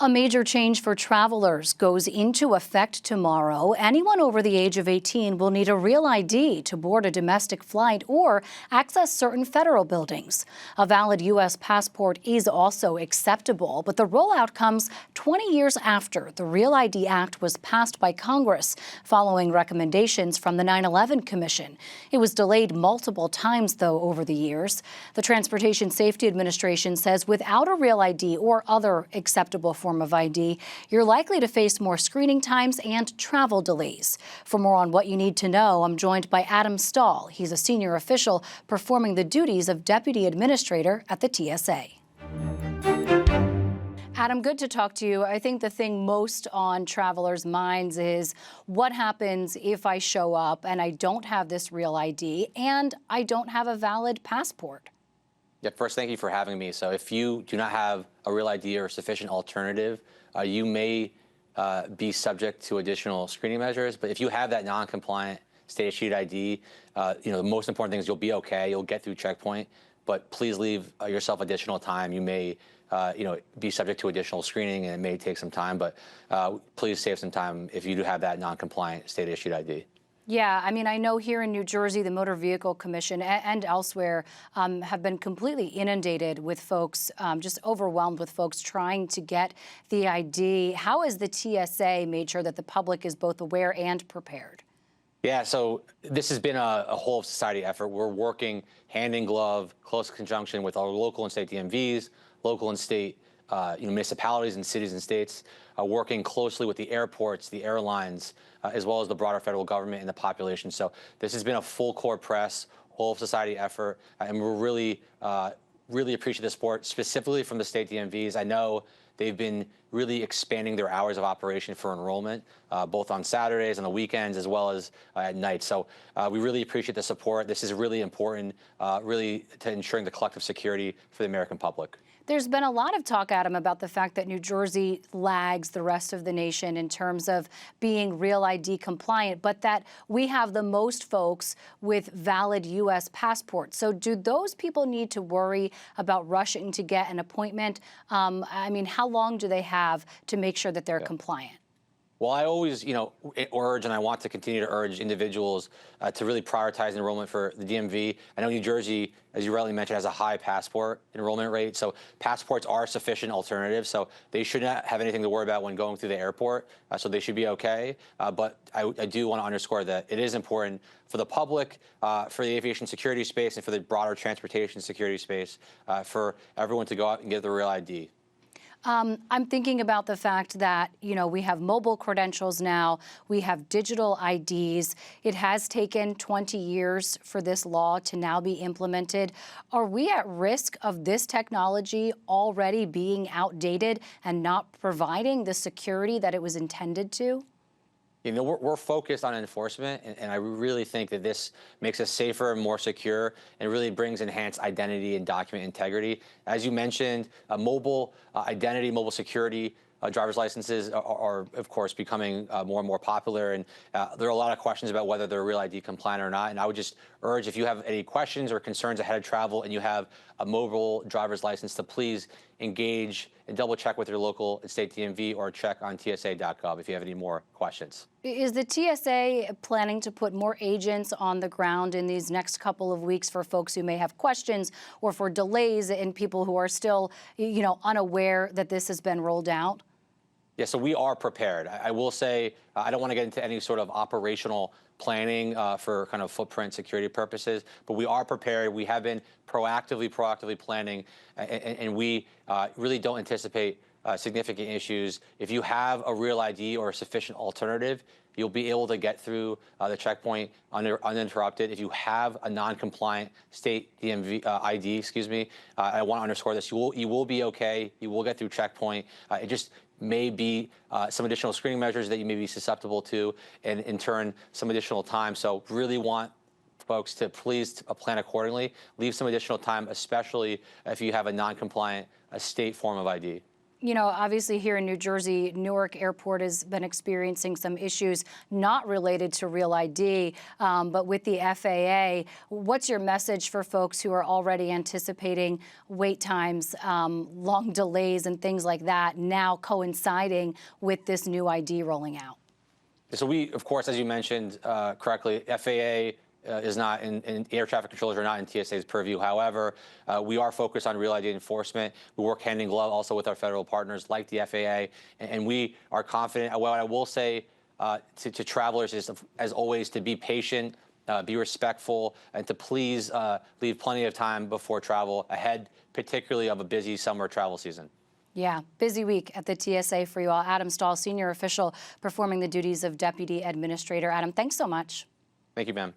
A major change for travelers goes into effect tomorrow. Anyone over the age of 18 will need a real ID to board a domestic flight or access certain federal buildings. A valid U.S. passport is also acceptable, but the rollout comes 20 years after the Real ID Act was passed by Congress following recommendations from the 9/11 Commission. It was delayed multiple times, though, over the years. The Transportation Safety Administration says without a real ID or other acceptable form of ID, you're likely to face more screening times and travel delays. For more on what you need to know, I'm joined by Adam Stahl. He's a senior official performing the duties of Deputy Administrator at the TSA. Adam, good to talk to you. I think the thing most on travelers' minds is what happens if I show up and I don't have this real ID and I don't have a valid passport? Yeah, first, thank you for having me. So if you do not have a real ID or sufficient alternative, you may be subject to additional screening measures. But if you have that non-compliant state-issued ID, the most important thing is you'll be okay. You'll get through checkpoint, but please leave yourself additional time. You may be subject to additional screening, and it may take some time, but please save some time if you do have that non-compliant state-issued ID. Yeah, I mean, I know here in New Jersey, the Motor Vehicle Commission and elsewhere have been completely inundated with folks, just overwhelmed with folks trying to get the ID. How has the TSA made sure that the public is both aware and prepared? Yeah, so this has been a whole of society effort. We're working hand in glove, close conjunction with our local and state DMVs, local and state municipalities and cities and states, working closely with the airports, the airlines, as well as the broader federal government and the population. So this has been a full court press, whole of society effort, and we're really appreciate the support, specifically from the state DMVs. I know they've been really expanding their hours of operation for enrollment, both on Saturdays and the weekends, as well as at night. So we really appreciate the support. This is really important, really to ensuring the collective security for the American public. There's been a lot of talk, Adam, about the fact that New Jersey lags the rest of the nation in terms of being Real ID compliant, but that we have the most folks with valid U.S. passports. So do those people need to worry about rushing to get an appointment? I mean, how long do they have to make sure that they're compliant? Well, I always, urge, and I want to continue to urge individuals to really prioritize enrollment for the DMV. I know New Jersey, as you rightly mentioned, has a high passport enrollment rate, so passports are a sufficient alternative. So they should not have anything to worry about when going through the airport. So they should be okay. But I do want to underscore that it is important for the public, for the aviation security space, and for the broader transportation security space, for everyone to go out and get the real ID. I'm thinking about the fact that, we have mobile credentials now, we have digital IDs. It has taken 20 years for this law to now be implemented. Are we at risk of this technology already being outdated and not providing the security that it was intended to? We're focused on enforcement, and I really think that this makes us safer and more secure and really brings enhanced identity and document integrity. As you mentioned, mobile identity, mobile security driver's licenses are, of course, becoming more and more popular, and there are a lot of questions about whether they're Real ID compliant or not. And I would just urge, if you have any questions or concerns ahead of travel and you have a mobile driver's license, to please engage and double check with your local and state DMV or check on TSA.gov if you have any more questions. Is the TSA planning to put more agents on the ground in these next couple of weeks for folks who may have questions or for delays in people who are still, unaware that this has been rolled out? Yeah, so we are prepared. I will say, I don't want to get into any sort of operational planning for kind of footprint security purposes, but we are prepared. We have been proactively planning, and we really don't anticipate significant issues. If you have a real ID or a sufficient alternative, you'll be able to get through the checkpoint uninterrupted. If you have a non-compliant state DMV ID, I want to underscore this: you will be okay. You will get through checkpoint. It just may be some additional screening measures that you may be susceptible to, and in turn, some additional time. So really want folks to please plan accordingly. Leave some additional time, especially if you have a non-compliant state form of ID. You know, obviously here in New Jersey, Newark Airport has been experiencing some issues not related to Real ID, but with the FAA. What's your message for folks who are already anticipating wait times, long delays and things like that, now coinciding with this new ID rolling out? So we, of course, as you mentioned correctly, FAA is not in air traffic controllers are not in TSA's purview. However, we are focused on Real ID enforcement. We work hand in glove also with our federal partners like the FAA, and we are confident. What I will say to travelers is, as always, to be patient, be respectful, and to please leave plenty of time before travel ahead, particularly of a busy summer travel season. Yeah, busy week at the TSA for you all. Adam Stahl, senior official performing the duties of Deputy Administrator. Adam, thanks so much. Thank you, ma'am.